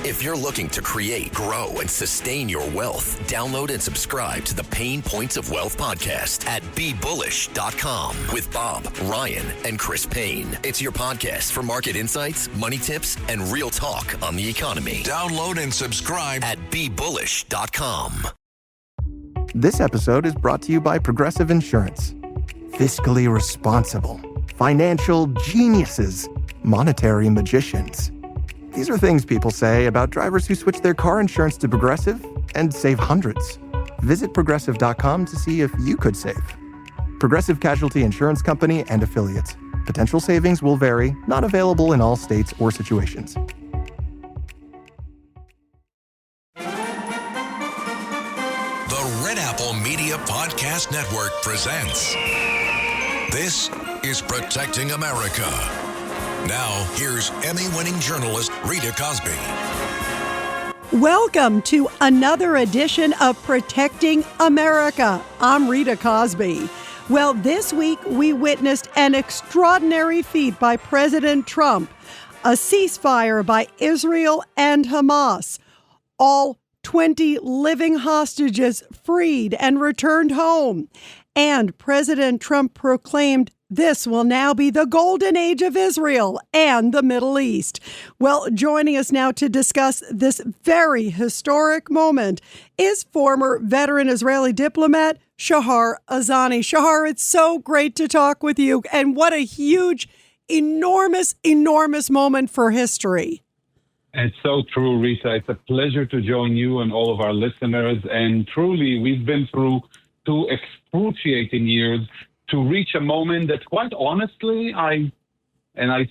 If you're looking to create, grow, and sustain your wealth, download and subscribe to the Pain Points of Wealth podcast at BeBullish.com with Bob, Ryan, and Chris Payne. It's your podcast for market insights, money tips, and real talk on the economy. Download and subscribe at BeBullish.com. This episode is brought to you by Progressive Insurance. Fiscally responsible, financial geniuses, monetary magicians. These are things people say about drivers who switch their car insurance to Progressive and save hundreds. Visit Progressive.com to see if you could save. Progressive Casualty Insurance Company and Affiliates. Potential savings will vary, not available in all states or situations. The Red Apple Media Podcast Network presents This is Protecting America. Now, here's Emmy-winning journalist Rita Cosby. Welcome to another edition of Protecting America. I'm Rita Cosby. Well, this week we witnessed an extraordinary feat by President Trump, a ceasefire by Israel and Hamas. All 20 living hostages freed and returned home. And President Trump proclaimed this will now be the golden age of Israel and the Middle East. Well, joining us now to discuss this very historic moment is former veteran Israeli diplomat Shahar Azani. Shahar, it's so great to talk with you. And what a huge, enormous moment for history. It's so true, Rita. It's a pleasure to join you and all of our listeners. And truly, we've been through 2 excruciating years to reach a moment that, quite honestly, I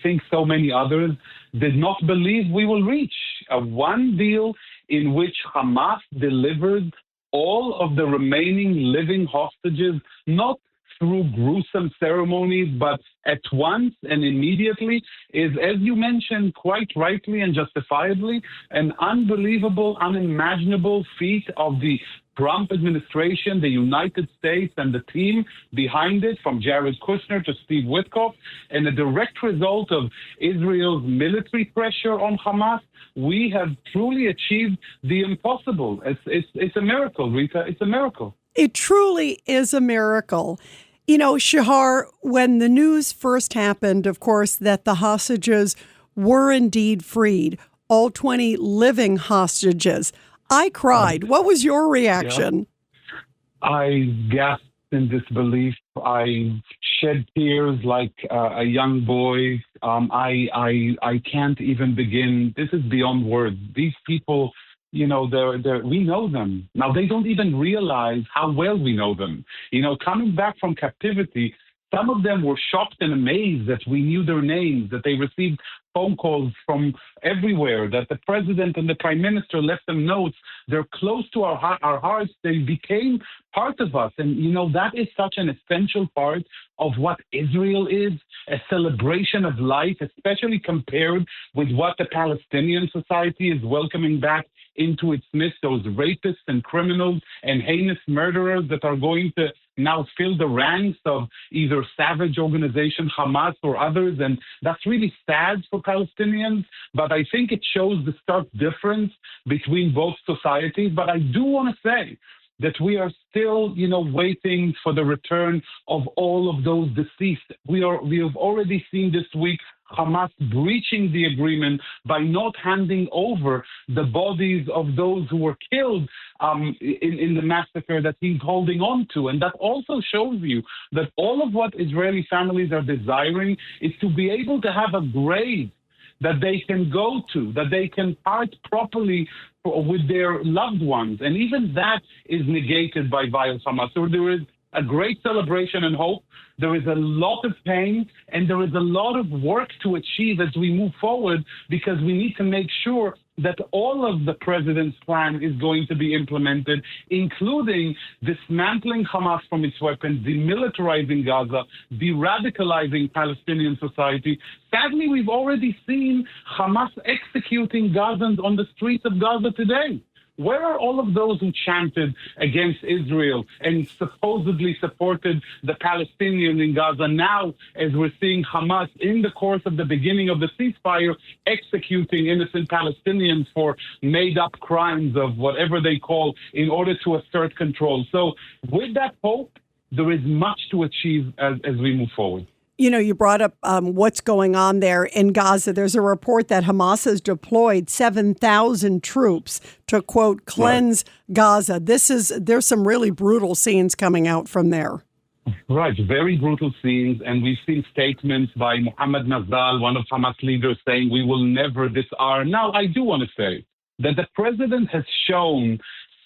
think so many others did not believe we will reach. One deal in which Hamas delivered all of the remaining living hostages, not through gruesome ceremonies, but at once and immediately, is, as you mentioned, quite rightly and justifiably, an unbelievable, unimaginable feat of the Trump administration, the United States, and the team behind it, from Jared Kushner to Steve Witkoff, and a direct result of Israel's military pressure on Hamas. We have truly achieved the impossible. It's a miracle, Rita. It's a miracle. It truly is a miracle. You know, Shahar, when the news first happened, of course, that the hostages were indeed freed, all 20 living hostages, I cried. What was your reaction? Yeah. I gasped in disbelief. I shed tears like a young boy. I can't even begin. This is beyond words. These people, you know, we know them. Now, they don't even realize how well we know them. You know, coming back from captivity, some of them were shocked and amazed that we knew their names, that they received phone calls from everywhere, that the president and the prime minister left them notes. They're close to our hearts. They became part of us. And, you know, that is such an essential part of what Israel is, a celebration of life, especially compared with what the Palestinian society is welcoming back into its midst, those rapists and criminals and heinous murderers that are going to now fill the ranks of either savage organization Hamas or others. And that's really sad for Palestinians. But I think it shows the stark difference between both societies. But I do want to say that we are still, you know, waiting for the return of all of those deceased. We have already seen this week Hamas breaching the agreement by not handing over the bodies of those who were killed in the massacre that he's holding on to. And that also shows you that all of what Israeli families are desiring is to be able to have a grave that they can go to, that they can part properly with their loved ones. And even that is negated by violence Hamas. So there is a great celebration and hope. There is a lot of pain, and there is a lot of work to achieve as we move forward, because we need to make sure that all of the president's plan is going to be implemented, including dismantling Hamas from its weapons, demilitarizing Gaza, de-radicalizing Palestinian society. Sadly, we've already seen Hamas executing Gazans on the streets of Gaza today. Where are all of those who chanted against Israel and supposedly supported the Palestinians in Gaza now, as we're seeing Hamas in the course of the beginning of the ceasefire executing innocent Palestinians for made-up crimes of whatever they call in order to assert control? So with that hope, there is much to achieve as we move forward. You know, you brought up what's going on there in Gaza. There's a report that Hamas has deployed 7,000 troops to, quote, cleanse Gaza. There's some really brutal scenes coming out from there. Right, very brutal scenes. And we've seen statements by Mohammed Nazal, one of Hamas leaders, saying we will never disarm. Now, I do want to say that the president has shown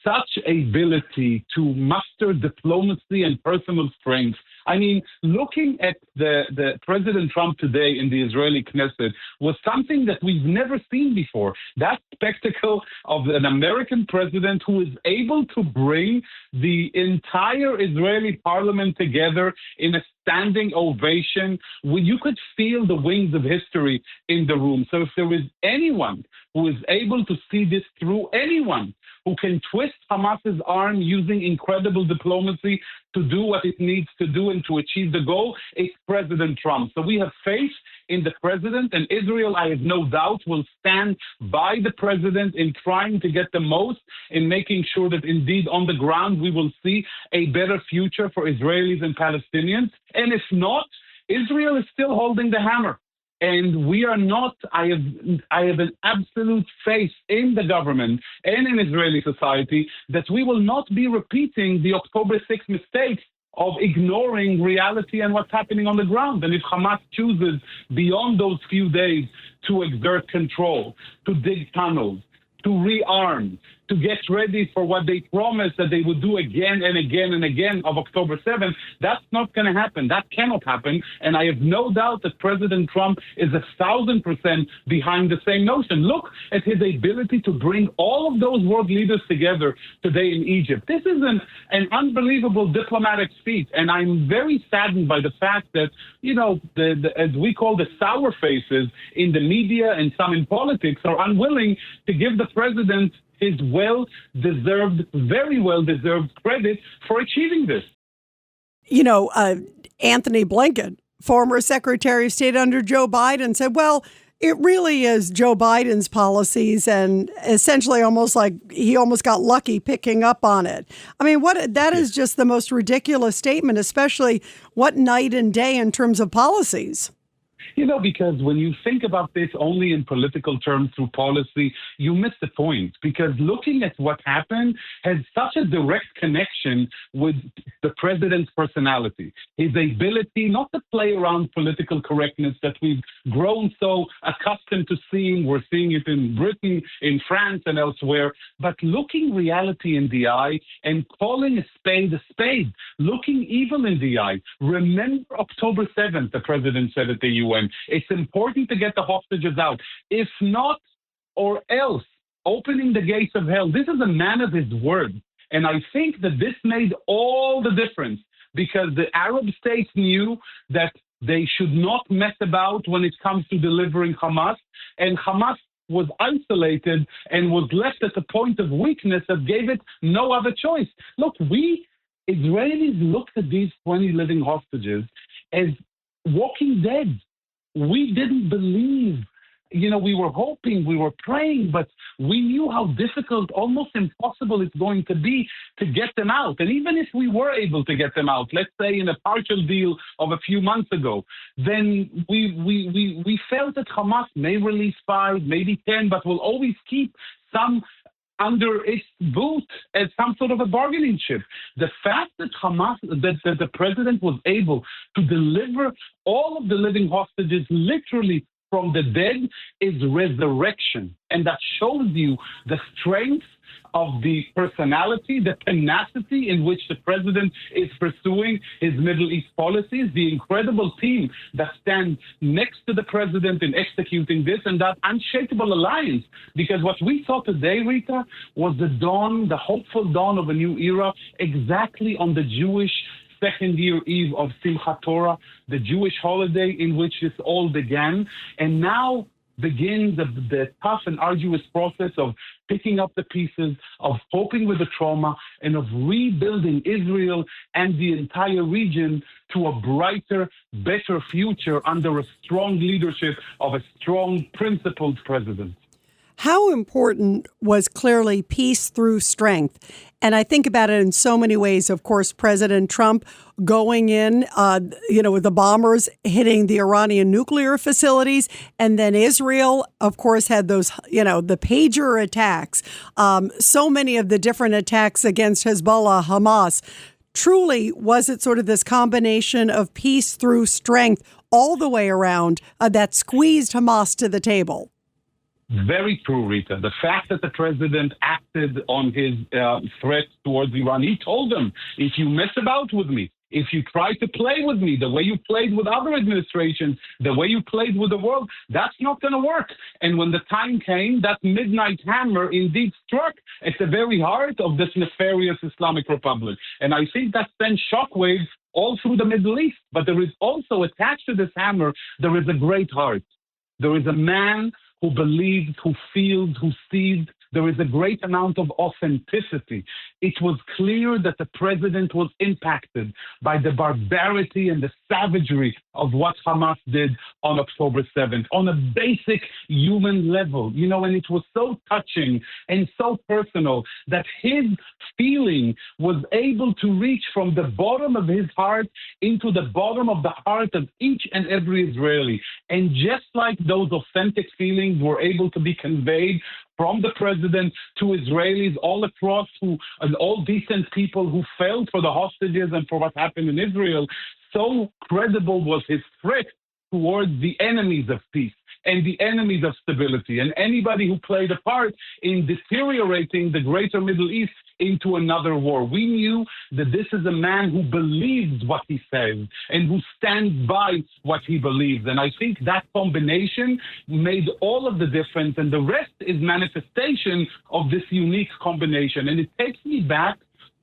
such ability to muster diplomacy and personal strength. I mean, looking at the President Trump today in the Israeli Knesset was something that we've never seen before. That spectacle of an American president who is able to bring the entire Israeli parliament together in a standing ovation, where you could feel the wings of history in the room. So if there is anyone who is able to see this through, anyone who can twist Hamas's arm using incredible diplomacy to do what it needs to do and to achieve the goal, it's President Trump. So we have faith in the president, and Israel, I have no doubt, will stand by the president in trying to get the most, in making sure that indeed on the ground we will see a better future for Israelis and Palestinians. And if not, Israel is still holding the hammer. And we are not, I have an absolute faith in the government and in Israeli society that we will not be repeating the October 6th mistakes of ignoring reality and what's happening on the ground. And if Hamas chooses beyond those few days to exert control, to dig tunnels, to rearm, to get ready for what they promised that they would do again and again and again of October 7th, that's not going to happen. That cannot happen. And I have no doubt that President Trump is 1,000% behind the same notion. Look at his ability to bring all of those world leaders together today in Egypt. This is an unbelievable diplomatic feat. And I'm very saddened by the fact that, you know, as we call the sour faces in the media and some in politics are unwilling to give the president his well-deserved, very well-deserved credit for achieving this. You know, Anthony Blinken, former Secretary of State under Joe Biden, said, well, it really is Joe Biden's policies, and essentially almost like he almost got lucky picking up on it. I mean, that is just the most ridiculous statement, especially what night and day in terms of policies. You know, because when you think about this only in political terms through policy, you miss the point. Because looking at what happened has such a direct connection with the president's personality, his ability not to play around political correctness that we've grown so accustomed to seeing. We're seeing it in Britain, in France, and elsewhere. But looking reality in the eye and calling a spade, looking evil in the eye. Remember October 7th, the president said at the UN, it's important to get the hostages out. If not, or else, opening the gates of hell. This is a man of his word. And I think that this made all the difference, because the Arab states knew that they should not mess about when it comes to delivering Hamas. And Hamas was isolated and was left at a point of weakness that gave it no other choice. Look, we Israelis looked at these 20 living hostages as walking dead. We didn't believe, you know, we were hoping, we were praying, but we knew how difficult, almost impossible it's going to be to get them out. And even if we were able to get them out, let's say in a partial deal of a few months ago, then we felt that Hamas may release 5, maybe 10, but will always keep some under its boot as some sort of a bargaining chip. The fact that that the president was able to deliver all of the living hostages literally from the dead is resurrection. And that shows you the strength of the personality, the tenacity in which the president is pursuing his Middle East policies, the incredible team that stands next to the president in executing this, and that unshakable alliance. Because what we saw today, Rita, was the hopeful dawn of a new era, exactly on the Jewish second year eve of Simchat Torah, the Jewish holiday in which this all began. And now begins the tough and arduous process of picking up the pieces, of coping with the trauma, and of rebuilding Israel and the entire region to a brighter, better future under a strong leadership of a strong, principled president. How important was clearly peace through strength? And I think about it in so many ways. Of course, President Trump going in, with the bombers hitting the Iranian nuclear facilities. And then Israel, of course, had those, the pager attacks. So many of the different attacks against Hezbollah, Hamas. Truly, was it sort of this combination of peace through strength all the way around that squeezed Hamas to the table? Very true, Rita. The fact that the president acted on his threat towards Iran, he told them, if you mess about with me, if you try to play with me the way you played with other administrations, the way you played with the world, that's not going to work. And when the time came, that midnight hammer indeed struck at the very heart of this nefarious Islamic Republic. And I think that sent shockwaves all through the Middle East. But there is also attached to this hammer, there is a great heart. There is a man who believes, who feels, who sees. There is a great amount of authenticity. It was clear that the president was impacted by the barbarity and the savagery of what Hamas did on October 7th, on a basic human level, and it was so touching and so personal that his feeling was able to reach from the bottom of his heart into the bottom of the heart of each and every Israeli. And just like those authentic feelings were able to be conveyed from the president to Israelis all across, and all decent people who felt for the hostages and for what happened in Israel, so credible was his threat towards the enemies of peace and the enemies of stability and anybody who played a part in deteriorating the greater Middle East into another war. We knew that this is a man who believes what he says and who stands by what he believes. And I think that combination made all of the difference, and the rest is manifestation of this unique combination. And it takes me back,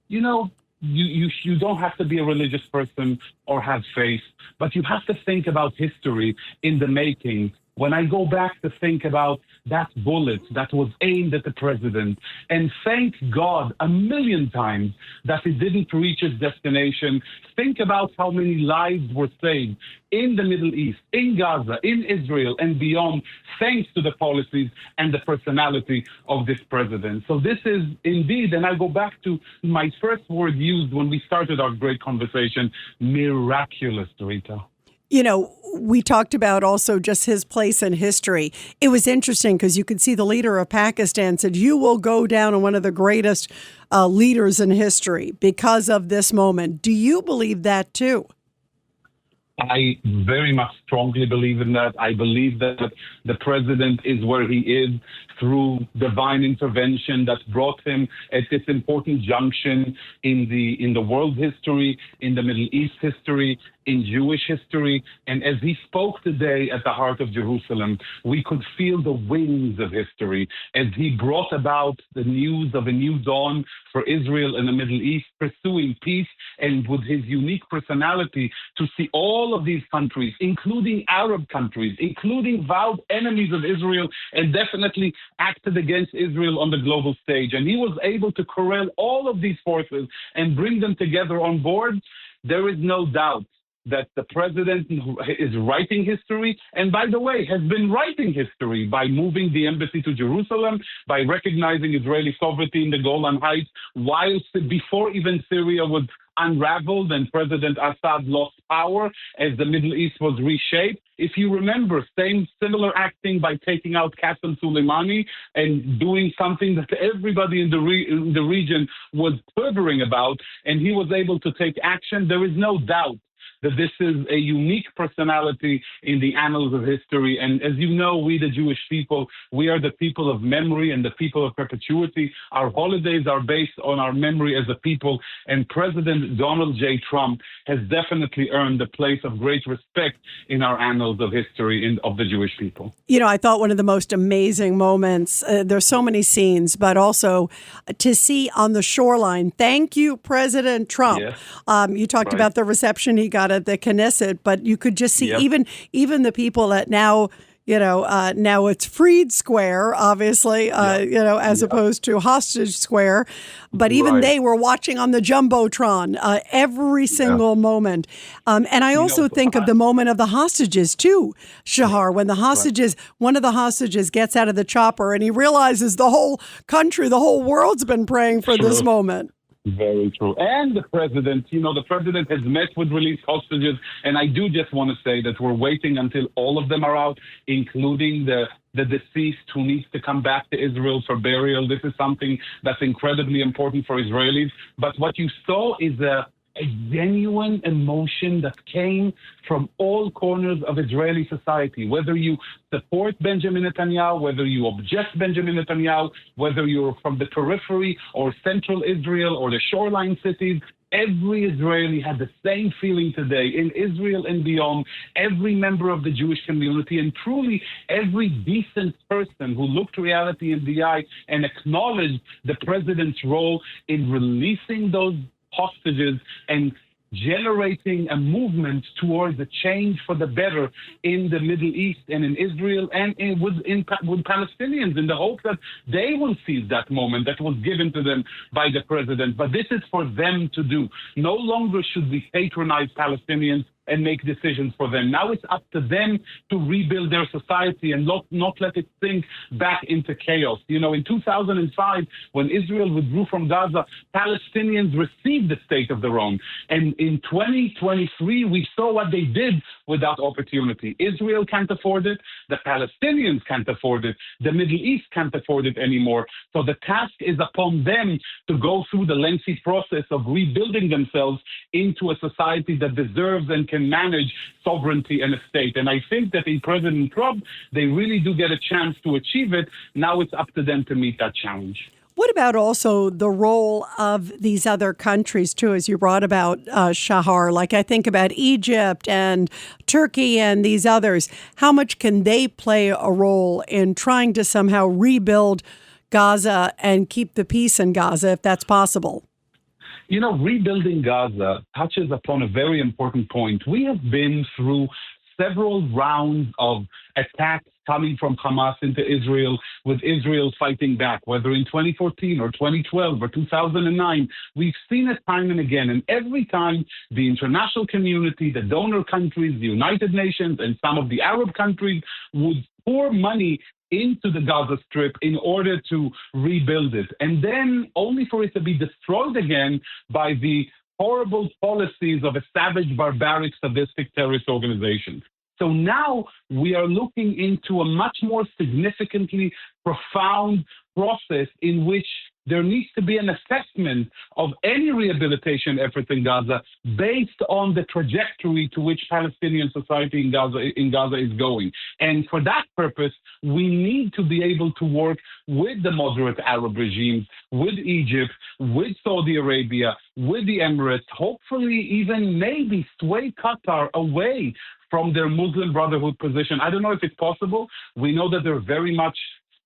you don't have to be a religious person or have faith, but you have to think about history in the making. When I go back to think about that bullet that was aimed at the president, and thank God a million times that it didn't reach its destination, think about how many lives were saved in the Middle East, in Gaza, in Israel, and beyond, thanks to the policies and the personality of this president. So this is indeed, and I go back to my first word used when we started our great conversation, miraculous, Rita. We talked about also just his place in history. It was interesting because you could see the leader of Pakistan said, you will go down as one of the greatest leaders in history because of this moment. Do you believe that too? I very much strongly believe in that. I believe that the president is where he is through divine intervention that brought him at this important junction in the world history, in the Middle East history, in Jewish history. And as he spoke today at the heart of Jerusalem, we could feel the wings of history as he brought about the news of a new dawn for Israel and the Middle East, pursuing peace, and with his unique personality to see all of these countries, including Arab countries, including vowed enemies of Israel, and definitely acted against Israel on the global stage. And he was able to corral all of these forces and bring them together on board. There is no doubt that the president is writing history, and by the way, has been writing history by moving the embassy to Jerusalem, by recognizing Israeli sovereignty in the Golan Heights, whilst before even Syria was unraveled and President Assad lost power as the Middle East was reshaped. If you remember, similar acting by taking out Qasem Soleimani and doing something that everybody in the region was quivering about, and he was able to take action. There is no doubt that this is a unique personality in the annals of history. And as you know, we, the Jewish people, we are the people of memory and the people of perpetuity. Our holidays are based on our memory as a people. And President Donald J. Trump has definitely earned a place of great respect in our annals of history of the Jewish people. I thought one of the most amazing moments, there's so many scenes, but also to see on the shoreline, thank you, President Trump. Yes. You talked about the reception he got at the Knesset, but you could just see even the people that now, now it's Freed Square, obviously, as opposed to Hostage Square. But even they were watching on the Jumbotron every single moment. And I also think of the moment of the hostages, too, Shahar, when one of the hostages gets out of the chopper and he realizes the whole country, the whole world's been praying for this moment. Very true. And the president has met with released hostages. And I do just want to say that we're waiting until all of them are out, including the deceased who needs to come back to Israel for burial. This is something that's incredibly important for Israelis. But what you saw is a genuine emotion that came from all corners of Israeli society, whether you support Benjamin Netanyahu, whether you object Benjamin Netanyahu, whether you're from the periphery or central Israel or the shoreline cities. Every Israeli had the same feeling today in Israel and beyond, every member of the Jewish community, and truly every decent person who looked reality in the eye and acknowledged the president's role in releasing those hostages and generating a movement towards a change for the better in the Middle East and in Israel and with Palestinians, in the hope that they will seize that moment that was given to them by the president. But this is for them to do. No longer should we patronize Palestinians and make decisions for them. Now it's up to them to rebuild their society and not let it sink back into chaos. In 2005, when Israel withdrew from Gaza, Palestinians received the state of their own. And in 2023, we saw what they did with that opportunity. Israel can't afford it. The Palestinians can't afford it. The Middle East can't afford it anymore. So the task is upon them to go through the lengthy process of rebuilding themselves into a society that deserves and can manage sovereignty and a state. And I think that in President Trump, they really do get a chance to achieve it. Now it's up to them to meet that challenge. What about also the role of these other countries, too, as you brought about, Shahar? Like I think about Egypt and Turkey and these others. How much can they play a role in trying to somehow rebuild Gaza and keep the peace in Gaza, if that's possible? Rebuilding Gaza touches upon a very important point. We have been through several rounds of attacks coming from Hamas into Israel, with Israel fighting back, whether in 2014 or 2012 or 2009. We've seen it time and again. And every time the international community, the donor countries, the United Nations, and some of the Arab countries would pour money into the Gaza Strip in order to rebuild it, and then only for it to be destroyed again by the horrible policies of a savage, barbaric, sadistic terrorist organization. So now we are looking into a much more significantly profound process in which there needs to be an assessment of any rehabilitation efforts in Gaza based on the trajectory to which Palestinian society in Gaza is going. And for that purpose, we need to be able to work with the moderate Arab regimes, with Egypt, with Saudi Arabia, with the Emirates, hopefully even maybe sway Qatar away from their Muslim Brotherhood position. I don't know if it's possible. We know that they're very much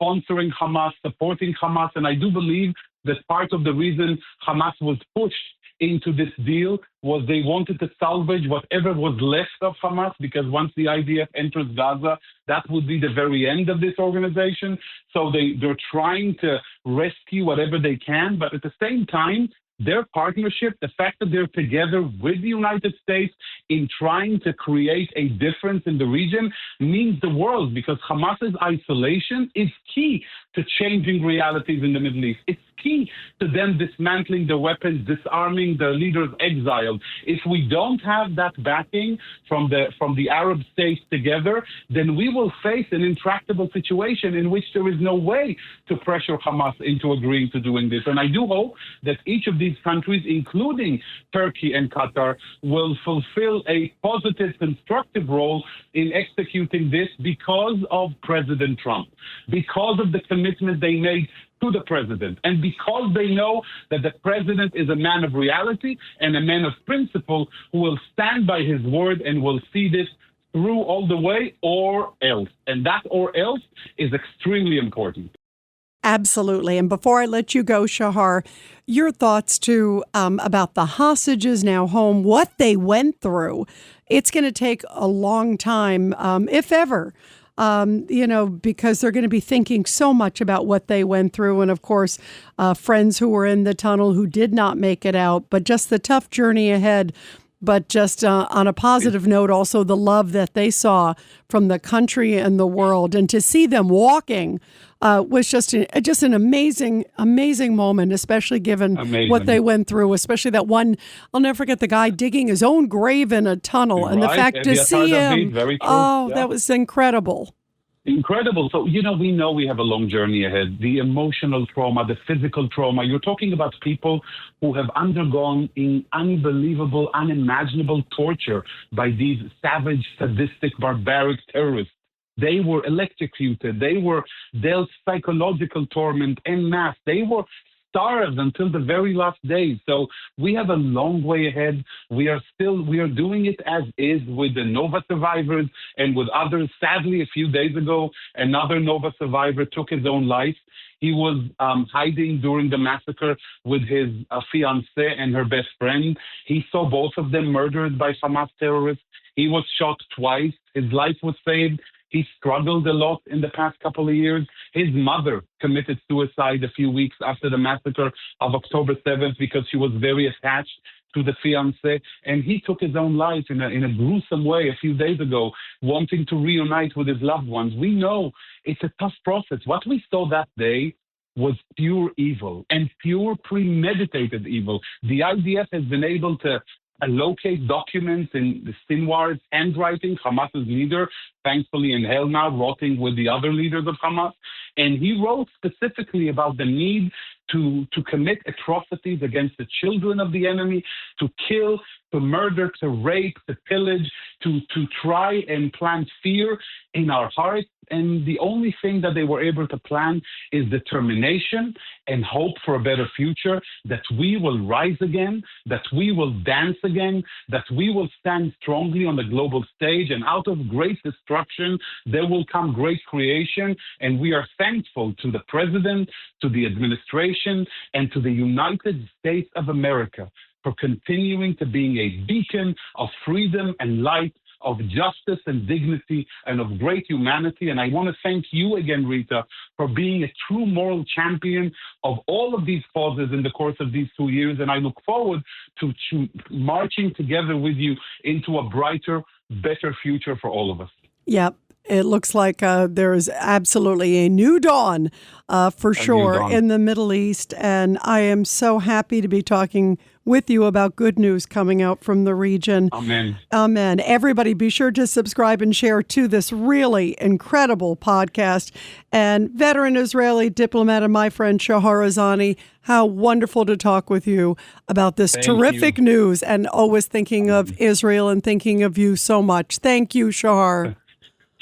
sponsoring Hamas, supporting Hamas, and I do believe that part of the reason Hamas was pushed into this deal was they wanted to salvage whatever was left of Hamas, because once the IDF enters Gaza, that would be the very end of this organization. So they're trying to rescue whatever they can, but at the same time, their partnership, the fact that they're together with the United States in trying to create a difference in the region means the world, because Hamas's isolation is key to changing realities in the Middle East. It's key to them dismantling the weapons, disarming their leaders exiled. If we don't have that backing from the Arab states together, then we will face an intractable situation in which there is no way to pressure Hamas into agreeing to doing this. And I do hope that each of these countries, including Turkey and Qatar, will fulfill a positive, constructive role in executing this because of President Trump, because of the commitment they made to the president, and because they know that the president is a man of reality and a man of principle who will stand by his word and will see this through all the way, or else. And that or else is extremely important. Absolutely. And before I let you go, Shahar, your thoughts too about the hostages now home, what they went through. It's going to take a long time, if ever, because they're going to be thinking so much about what they went through. And of course, friends who were in the tunnel who did not make it out, but just the tough journey ahead. But just on a positive note, also the love that they saw from the country and the world, and to see them walking was just an amazing moment, especially given what they went through. Especially that one, I'll never forget the guy digging his own grave in a tunnel, and the fact to see him. That was incredible. Incredible. So, we know we have a long journey ahead. The emotional trauma, the physical trauma. You're talking about people who have undergone unbelievable, unimaginable torture by these savage, sadistic, barbaric terrorists. They were electrocuted. They were dealt psychological torment en masse. They were starved until the very last days. So we have a long way ahead. We are doing it as is with the Nova survivors and with others. Sadly, a few days ago, another Nova survivor took his own life. He was hiding during the massacre with his fiancée and her best friend. He saw both of them murdered by Hamas terrorists. He was shot twice. His life was saved. He struggled a lot in the past couple of years. His mother committed suicide a few weeks after the massacre of October 7th because she was very attached to the fiancé. And he took his own life in a gruesome way a few days ago, wanting to reunite with his loved ones. We know it's a tough process. What we saw that day was pure evil and pure premeditated evil. The IDF has been able to locate documents in the Sinwar's handwriting, Hamas's leader, thankfully in hell now, rotting with the other leaders of Hamas. And he wrote specifically about the need to commit atrocities against the children of the enemy, to kill, to murder, to rape, to pillage, to try and plant fear in our hearts. And the only thing that they were able to plant is determination and hope for a better future, that we will rise again, that we will dance again, that we will stand strongly on the global stage, and out of great destruction, there will come great creation. And we are thankful to the president, to the administration, and to the United States of America for continuing to being a beacon of freedom and light, of justice and dignity, and of great humanity. And I want to thank you again, Rita, for being a true moral champion of all of these causes in the course of these 2 years. And I look forward to marching together with you into a brighter, better future for all of us. Yep. It looks like there is absolutely a new dawn for sure in the Middle East. And I am so happy to be talking with you about good news coming out from the region. Amen. Amen. Everybody be sure to subscribe and share to this really incredible podcast. And veteran Israeli diplomat and my friend Shahar Azani, how wonderful to talk with you about this terrific news, and always thinking of Israel and thinking of you so much. Thank you, Shahar.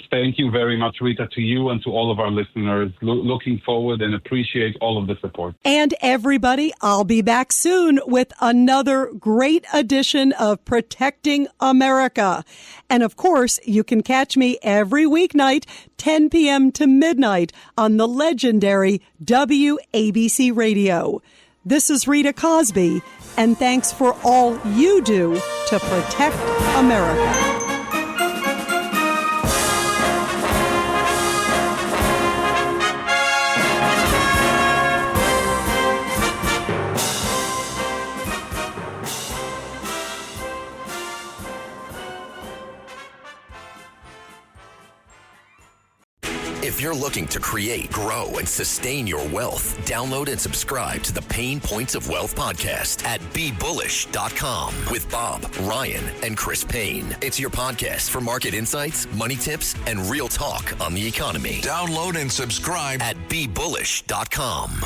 Thank you very much, Rita, to you and to all of our listeners. Looking forward and appreciate all of the support. And everybody, I'll be back soon with another great edition of Protecting America. And of course, you can catch me every weeknight, 10 p.m. to midnight on the legendary WABC Radio. This is Rita Cosby, and thanks for all you do to protect America. If you're looking to create, grow, and sustain your wealth, download and subscribe to the Pain Points of Wealth podcast at BeBullish.com with Bob, Ryan, and Chris Payne. It's your podcast for market insights, money tips, and real talk on the economy. Download and subscribe at BeBullish.com.